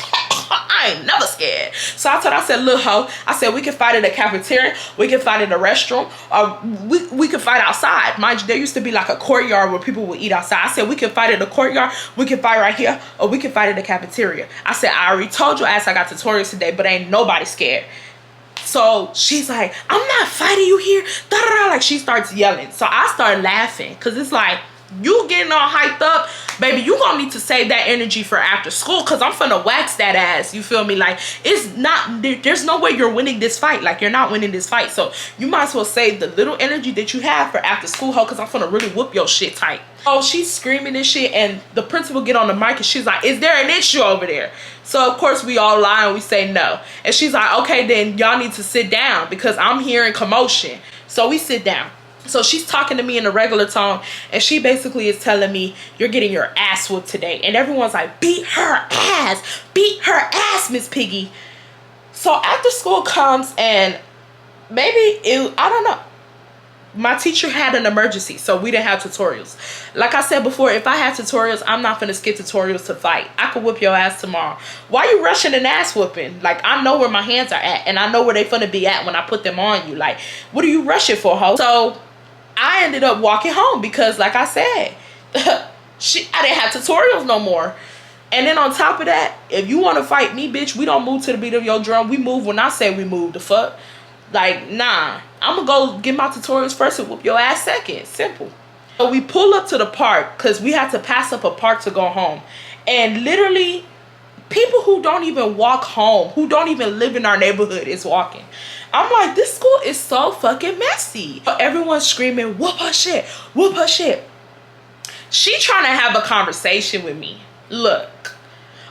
I ain't never scared. So I told her, I said, look, ho, I said, we can fight in the cafeteria, we can fight in the restroom, or we can fight outside. Mind you, there used to be like a courtyard where people would eat outside. I said, we can fight in the courtyard, we can fight right here, or we can fight in the cafeteria. I said, I already told your ass I got tutorials today, but ain't nobody scared. So she's like, I'm not fighting you here. Da, da, da. Like, she starts yelling. So I start laughing because it's like, you getting all hyped up, baby, you gonna need to save that energy for after school, because I'm finna wax that ass. You feel me? Like, it's not, there's no way you're winning this fight. Like, you're not winning this fight. So you might as well save the little energy that you have for after school, ho, because I'm finna really whoop your shit tight. Oh, she's screaming and shit, and the principal get on the mic and she's like, is there an issue over there? So of course we all lie and we say no. And she's like, okay, then y'all need to sit down because I'm hearing commotion. So we sit down. So she's talking to me in a regular tone, and she basically is telling me, you're getting your ass whooped today. And everyone's like, beat her ass, Miss Piggy. So after school comes, and maybe I don't know, my teacher had an emergency, so we didn't have tutorials. Like I said before, if I had tutorials, I'm not gonna skip tutorials to fight. I could whoop your ass tomorrow. Why you rushing an ass whooping? Like, I know where my hands are at, and I know where they finna be at when I put them on you. Like, what are you rushing for, ho? So I ended up walking home because, like I said, I didn't have tutorials no more. And then on top of that, if you want to fight me, bitch, we don't move to the beat of your drum. We move when I say we move. The fuck? Like, nah. I'm going to go get my tutorials first and whoop your ass second. Simple. So we pull up to the park because we had to pass up a park to go home. And literally, people who don't even walk home, who don't even live in our neighborhood is walking. I'm like, this school is so fucking messy. Everyone's screaming, whoop her shit, whoop her shit. She trying to have a conversation with me. Look,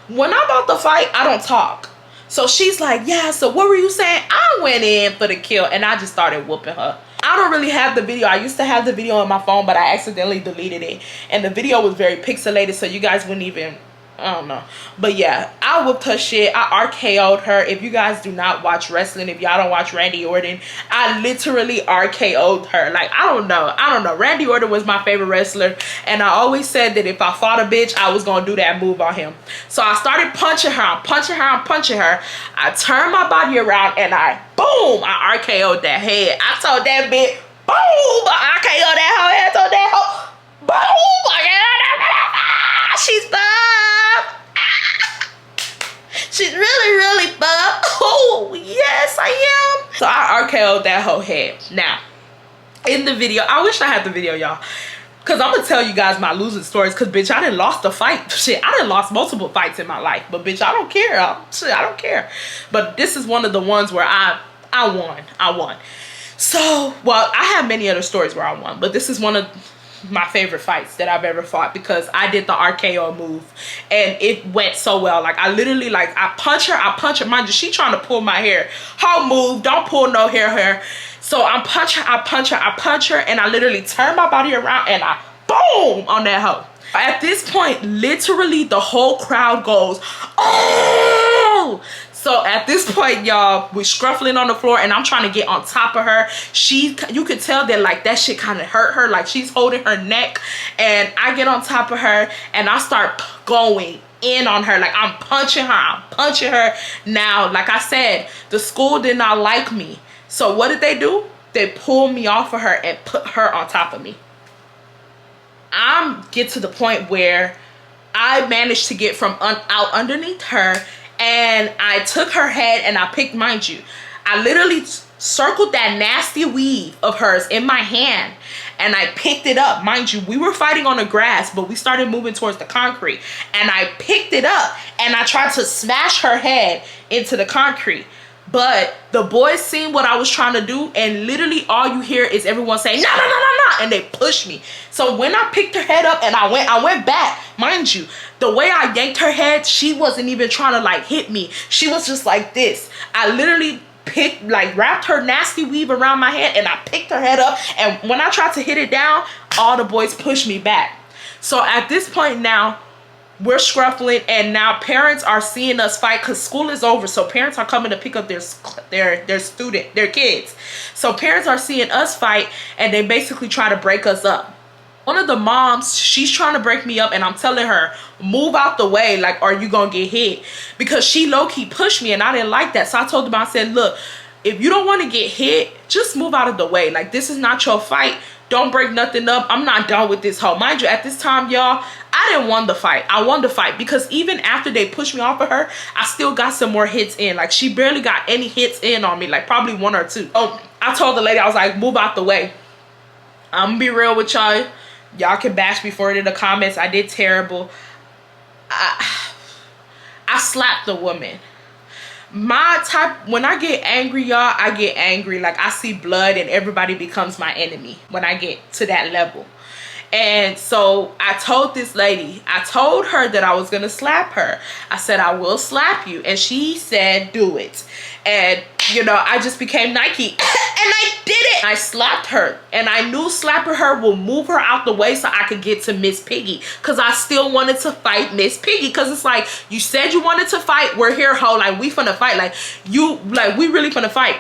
when I'm about to fight, I don't talk. So she's like, yeah, so what were you saying? I went in for the kill, and I just started whooping her. I don't really have the video. I used to have the video on my phone, but I accidentally deleted it. And the video was very pixelated, so you guys wouldn't even, I don't know. But yeah, I whooped her shit. I RKO'd her. If you guys do not watch wrestling, if y'all don't watch Randy Orton, I literally RKO'd her. Like, I don't know. Randy Orton was my favorite wrestler, and I always said that if I fought a bitch, I was gonna do that move on him. So I started punching her. I'm punching her. I turned my body around, and boom, I RKO'd that head. I told that bitch, boom, I RKO'd that whole head. I told that hoe, boom, I RKO'd that. She's buff. She's really buff. Oh, yes, I am. So I RKO'd that whole head. Now, in the video, I wish I had the video, y'all, because I'm going to tell you guys my losing stories, because, bitch, I done lost a fight. Shit, I done lost multiple fights in my life, but, bitch, I don't care. I don't care. But this is one of the ones where I won. So, well, I have many other stories where I won, but this is one of my favorite fights that I've ever fought, because I did the RKO move and it went so well. Like, I literally, like, I punch her. Mind you, she trying to pull my hair. Her move, don't pull no hair. So I punch her, and I literally turn my body around and I boom on that hoe. At this point, literally the whole crowd goes, oh! So at this point, y'all, we're scruffling on the floor, and I'm trying to get on top of her. You could tell that, like, that shit kind of hurt her. Like, she's holding her neck, and I get on top of her, and I start going in on her. Like, I'm punching her. Now, like I said, the school did not like me. So what did they do? They pulled me off of her and put her on top of me. I get to the point where I managed to get from out underneath her, and I took her head and I picked, mind you, I literally circled that nasty weave of hers in my hand, and I picked it up. Mind you, we were fighting on the grass, but we started moving towards the concrete, and I picked it up and I tried to smash her head into the concrete. But the boys seen what I was trying to do, and literally all you hear is everyone saying, no, and they pushed me. So when I picked her head up and I went back, mind you, the way I yanked her head, she wasn't even trying to, like, hit me. She was just like this. I literally wrapped her nasty weave around my head, and I picked her head up, and when I tried to hit it down, all the boys pushed me back. So at this point now, we're scruffling, and now parents are seeing us fight because school is over. So parents are coming to pick up their kids. So parents are seeing us fight, and they basically try to break us up. One of the moms, she's trying to break me up, and I'm telling her, move out the way, like, or you gonna get hit, because she low-key pushed me, and I didn't like that. So I told them, I said, look, if you don't want to get hit, just move out of the way. Like, this is not your fight. Don't break nothing up. I'm not done with this hoe. Mind you, at this time, y'all, I didn't want the fight. I won the fight, because even after they pushed me off of her, I still got some more hits in. Like, she barely got any hits in on me, like probably 1 or 2. Oh, I told the lady, I was like, move out the way. I'm gonna be real with y'all. Y'all can bash me for it in the comments. I did terrible. I slapped the woman. My type, when I get angry, y'all, I get angry. Like, I see blood and everybody becomes my enemy when I get to that level. And so I told this lady, I told her that I was gonna slap her. I said, I will slap you. And she said, do it. And, you know, I just became Nike. And I did it. I slapped her. And I knew slapping her will move her out the way so I could get to Miss Piggy. Because I still wanted to fight Miss Piggy. Because it's like, you said you wanted to fight. We're here, ho. Like, we finna fight. Like, we really finna fight.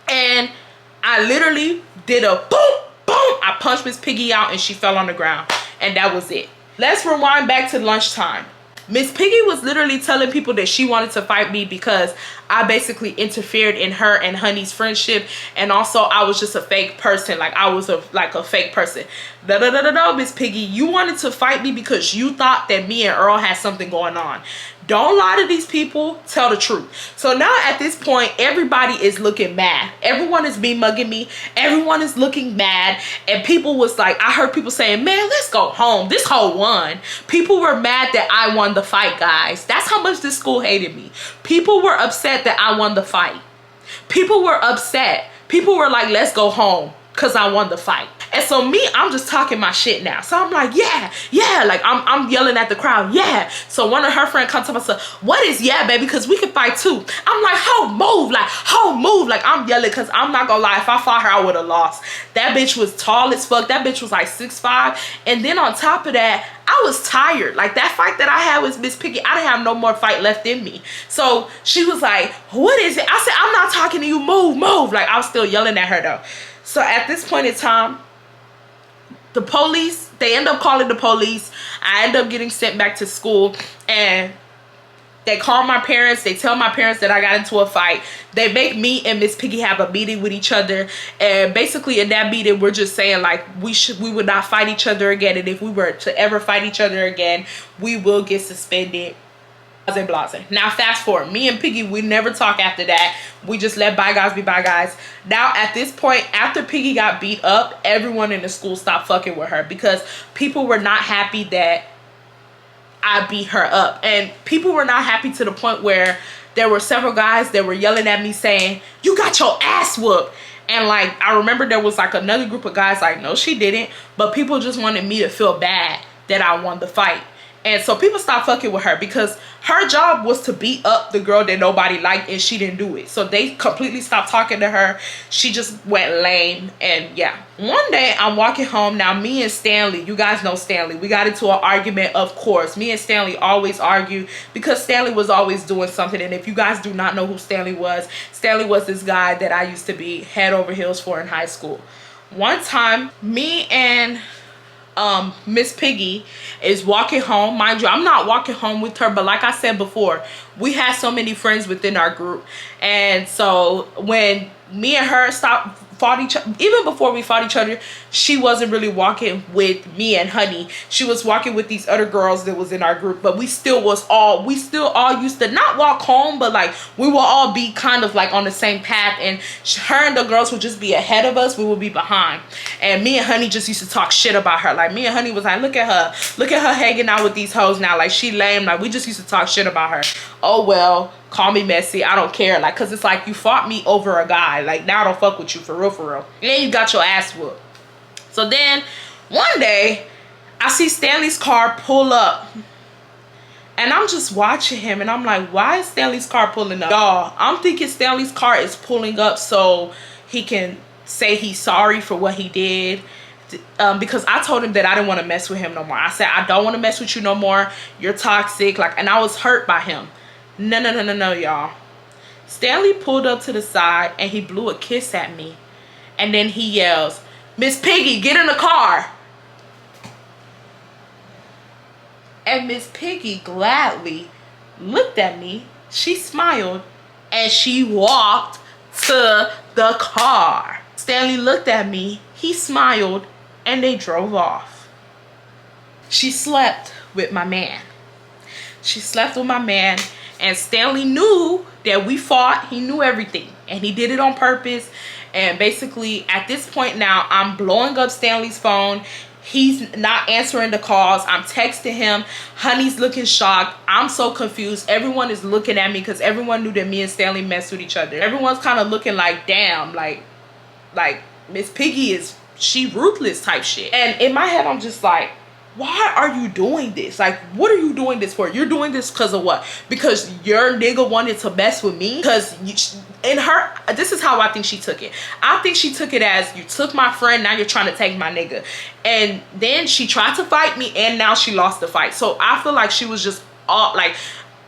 And I literally did a boom. Boom! I punched Miss Piggy out and she fell on the ground. And that was it. Let's rewind back to lunchtime. Miss Piggy was literally telling people that she wanted to fight me because I basically interfered in her and Honey's friendship. And also, I was just a fake person. Like, I was a fake person. No, Miss Piggy. You wanted to fight me because you thought that me and Earl had something going on. Don't lie to these people. Tell the truth. So now at this point, everybody is looking mad. Everyone is mugging me. Everyone is looking mad. And people was like, I heard people saying, man, let's go home. This hoe won. People were mad that I won the fight, guys. That's how much this school hated me. People were upset that I won the fight. People were upset. People were like, let's go home because I won the fight. And so me, I'm just talking my shit now. So I'm like, yeah, like I'm yelling at the crowd, yeah. So one of her friends comes to me and says, what is yeah, baby? Because we can fight too. I'm like, ho, move, like, ho, move. Like, I'm yelling because I'm not gonna lie, if I fought her, I would have lost. That bitch was tall as fuck. That bitch was like 6'5". And then on top of that, I was tired. Like, that fight that I had with Miss Piggy, I didn't have no more fight left in me. So she was like, what is it? I said, I'm not talking to you, move. Like, I was still yelling at her though. So at this point in time, the police, they end up calling the police. I end up getting sent back to school, and they call my parents. They tell my parents that I got into a fight. They make me and Miss Piggy have a meeting with each other, and basically in that meeting we're just saying like we would not fight each other again, and if we were to ever fight each other again, we will get suspended. Blase. Now fast forward, me and Piggy, we never talk after that. We just let bygones be bygones. Now at this point, after Piggy got beat up, everyone in the school stopped fucking with her because people were not happy that I beat her up. And people were not happy to the point where there were several guys that were yelling at me saying, you got your ass whooped. And like, I remember there was like another group of guys like, no, she didn't. But people just wanted me to feel bad that I won the fight. And so people stopped fucking with her because her job was to beat up the girl that nobody liked, and she didn't do it. So they completely stopped talking to her. She just went lame. And yeah, one day I'm walking home. Now me and Stanley, you guys know Stanley, we got into an argument. Of course, me and Stanley always argue because Stanley was always doing something. And if you guys do not know who Stanley was this guy that I used to be head over heels for in high school. One time, me and Miss Piggy is walking home. Mind you, I'm not walking home with her, but like I said before, we had so many friends within our group. And so when me and her fought each other, even before we fought each other, she wasn't really walking with me and Honey. She was walking with these other girls that was in our group, but we still all used to not walk home, but like we will all be kind of like on the same path, and her and the girls would just be ahead of us, we would be behind. And me and Honey just used to talk shit about her. Like, me and Honey was like, look at her hanging out with these hoes now, like she lame. Like, we just used to talk shit about her. Oh well, call me messy, I don't care. Like, cause it's like, you fought me over a guy, like now I don't fuck with you for real. And you got your ass whooped. So then one day I see Stanley's car pull up, and I'm just watching him, and I'm like, why is Stanley's car pulling up? Y'all, I'm thinking Stanley's car is pulling up so he can say he's sorry for what he did. Because I told him that I didn't want to mess with him no more. I said, I don't want to mess with you no more. You're toxic. Like, and I was hurt by him. No, y'all. Stanley pulled up to the side and he blew a kiss at me. And then he yells, Miss Piggy, get in the car. And Miss Piggy gladly looked at me. She smiled and she walked to the car. Stanley looked at me. He smiled and they drove off. She slept with my man. She slept with my man, and Stanley knew that we fought. He knew everything, and he did it on purpose. And basically at this point now, I'm blowing up Stanley's phone. He's not answering the calls. I'm texting him. Honey's looking shocked. I'm so confused. Everyone is looking at me because everyone knew that me and Stanley messed with each other. Everyone's kind of looking like, damn, like Miss Piggy is, she ruthless type shit. And in my head, I'm just like, why are you doing this? Like, what are you doing this for? You're doing this because of what? Because your nigga wanted to mess with me? Because in her, this is how I think she took it. I think she took it as, you took my friend, now you're trying to take my nigga. And then she tried to fight me, and now she lost the fight. So I feel like she was just all, like,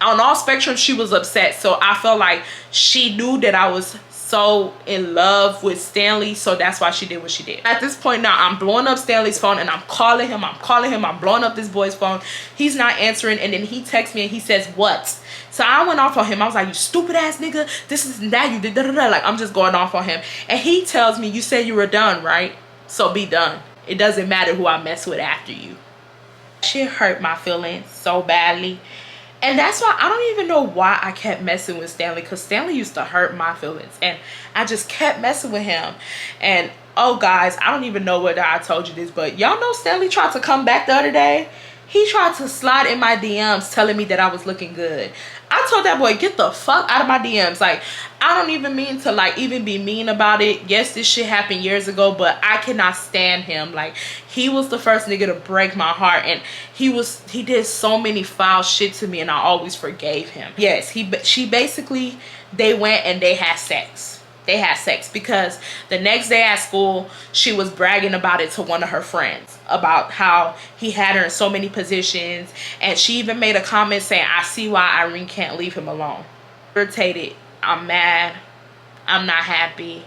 on all spectrums, she was upset. So I felt like she knew that I was so in love with Stanley, so that's why she did what she did. At this point now, I'm blowing up Stanley's phone, and I'm calling him, I'm blowing up this boy's phone. He's not answering, and then he texts me and he says, what? So I went off on him. I was like, you stupid ass nigga, this is that, you did da-da-da. Like, I'm just going off on him. And he tells me, you said you were done, right? So be done. It doesn't matter who I mess with after you. Shit hurt my feelings so badly. And that's why I don't even know why I kept messing with Stanley, because Stanley used to hurt my feelings, and I just kept messing with him. And oh guys, I don't even know whether I told you this, but y'all know Stanley tried to come back the other day. He tried to slide in my DMs telling me that I was looking good. I told that boy, get the fuck out of my DMs. Like, I don't even mean to like even be mean about it. Yes, this shit happened years ago, but I cannot stand him. Like, he was the first nigga to break my heart, and he did so many foul shit to me, and I always forgave him. Yes, she basically, they went and they had sex. They had sex because the next day at school, she was bragging about it to one of her friends about how he had her in so many positions. And she even made a comment saying, I see why Irene can't leave him alone. Irritated. I'm mad. I'm not happy.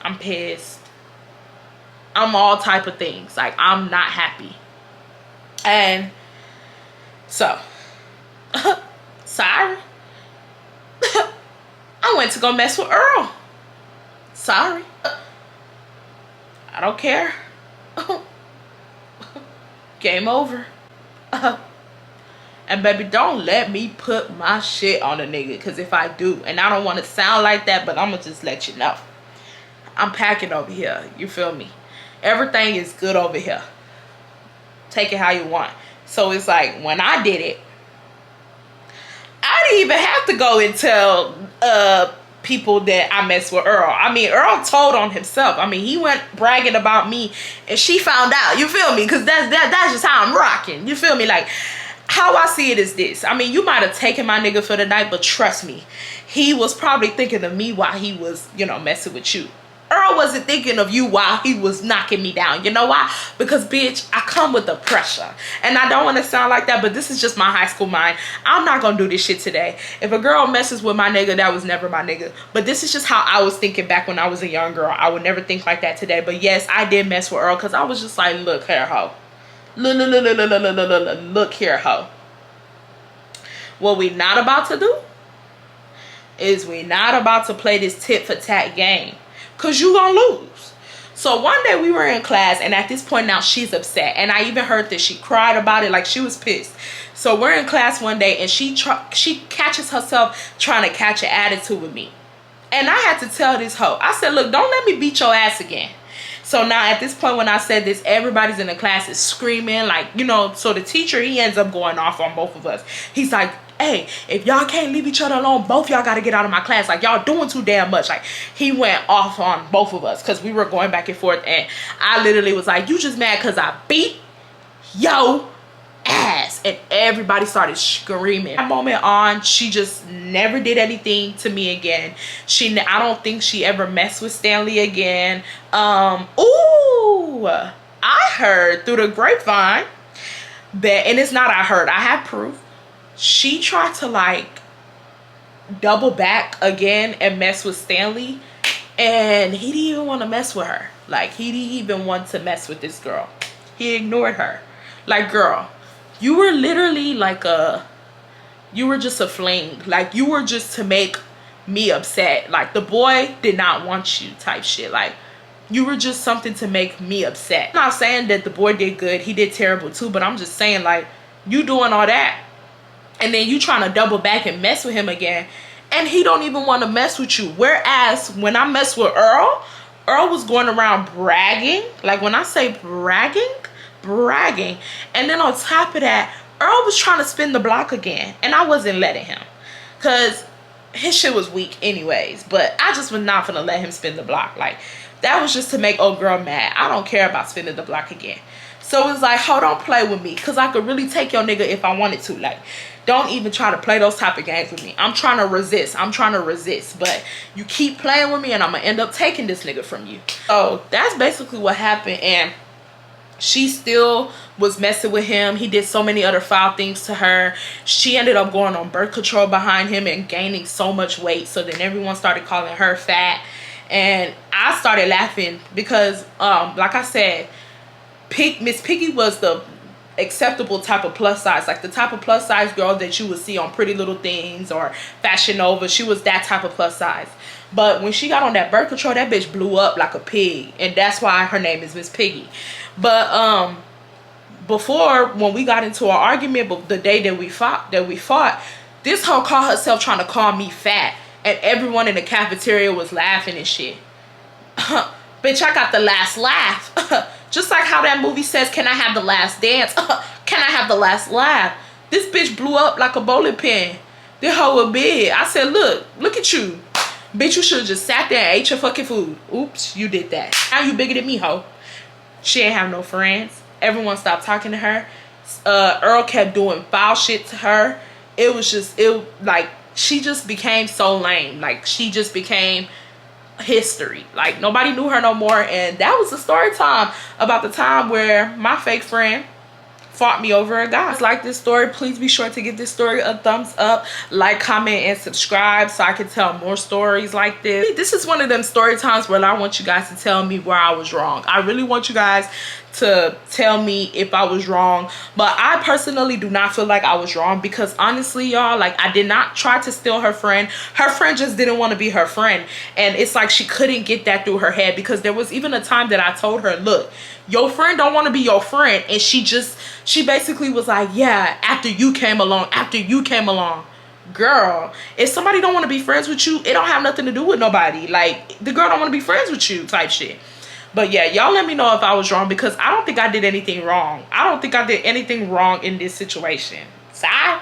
I'm pissed. I'm all type of things. Like, I'm not happy. And so, sorry. I went to go mess with Earl. Sorry. I don't care. Game over. And baby, don't let me put my shit on a nigga, because if I do, and I don't want to sound like that, but I'm gonna just let you know, I'm packing over here. You feel me? Everything is good over here. Take it how you want. So it's like, when I did it, I didn't even have to go and tell people that I messed with Earl. I mean, Earl told on himself. I mean, he went bragging about me, and she found out. You feel me? Because that's just how I'm rocking. You feel me? Like, how I see it is this. I mean, you might have taken my nigga for the night, but trust me, he was probably thinking of me while he was, you know, messing with you. Earl wasn't thinking of you while he was knocking me down. You know why? Because, bitch, I come with the pressure. And I don't want to sound like that, but this is just my high school mind. I'm not going to do this shit today. If a girl messes with my nigga, that was never my nigga. But this is just how I was thinking back when I was a young girl. I would never think like that today. But yes, I did mess with Earl, because I was just like, look here, ho. Look here, ho. What we not about to do is we not about to play this tit for tat game. Because you gonna lose. So one day we were in class, and at this point now she's upset. And I even heard that she cried about it, like she was pissed. So we're in class one day, and she catches herself trying to catch an attitude with me. And I had to tell this hoe, I said, look, don't let me beat your ass again. So now at this point when I said this, everybody's in the class is screaming, like, you know. So the teacher, he ends up going off on both of us. He's like, hey, if y'all can't leave each other alone, both y'all got to get out of my class. Like, y'all doing too damn much. Like, he went off on both of us because we were going back and forth. And I literally was like, you just mad because I beat yo ass. And everybody started screaming. That moment on, she just never did anything to me again. I don't think she ever messed with Stanley again. Ooh, I heard through the grapevine that, and it's not I heard, I have proof, she tried to like double back again and mess with Stanley, and he didn't even want to mess with her. Like, he didn't even want to mess with this girl. He ignored her. Like, girl, you were literally like you were just a fling. Like, you were just to make me upset. Like, the boy did not want you type shit. Like, you were just something to make me upset. I'm not saying that the boy did good. He did terrible too. But I'm just saying, like, you doing all that, and then you trying to double back and mess with him again, and he don't even want to mess with you. Whereas when I messed with Earl was going around bragging. Like, when I say bragging. And then on top of that, Earl was trying to spin the block again, and I wasn't letting him, because his shit was weak anyways. But I just was not gonna let him spin the block. Like, that was just to make old girl mad. I don't care about spinning the block again. So it's like, hold on, play with me, because I could really take your nigga if I wanted to. Like, don't even try to play those type of games with me. I'm trying to resist. But you keep playing with me, and I'm gonna end up taking this nigga from you. So that's basically what happened. And she still was messing with him. He did so many other foul things to her. She ended up going on birth control behind him and gaining so much weight. So then everyone started calling her fat. And I started laughing because, like I said, Miss Piggy was the acceptable type of plus size. Like, the type of plus size girl that you would see on Pretty Little Things or Fashion Nova. She was that type of plus size. But when she got on that birth control, that bitch blew up like a pig. And that's why her name is Miss Piggy. But before, when we got into an argument, the day that we fought, this hoe called herself trying to call me fat, and everyone in the cafeteria was laughing and shit. Bitch, I got the last laugh. Just like how that movie says, can I have the last dance? Can I have the last laugh? This bitch blew up like a bowling pin. This hoe a big. I said, look at you. Bitch, you should have just sat there and ate your fucking food. Oops, you did that. Now you bigger than me, hoe. She ain't have no friends. Everyone stopped talking to her. Earl kept doing foul shit to her. It was just, like, she just became so lame. Like, she just became history. Like, nobody knew her no more. And that was the story time about the time where my fake friend fought me over a guy. If you like this story, please be sure to give this story a thumbs up, like, comment, and subscribe so I can tell more stories like this. This is one of them story times where I want you guys to tell me where I was wrong. I really want you guys to tell me if I was wrong, but I personally do not feel like I was wrong, because honestly, y'all, like, I did not try to steal her friend. Her friend just didn't want to be her friend, and it's like she couldn't get that through her head, because there was even a time that I told her, look, your friend don't want to be your friend, and she basically was like, yeah, after you came along. Girl, if somebody don't want to be friends with you, it don't have nothing to do with nobody. Like, the girl don't want to be friends with you type shit. But yeah, y'all let me know if I was wrong, because I don't think I did anything wrong. I don't think I did anything wrong in this situation. Sigh.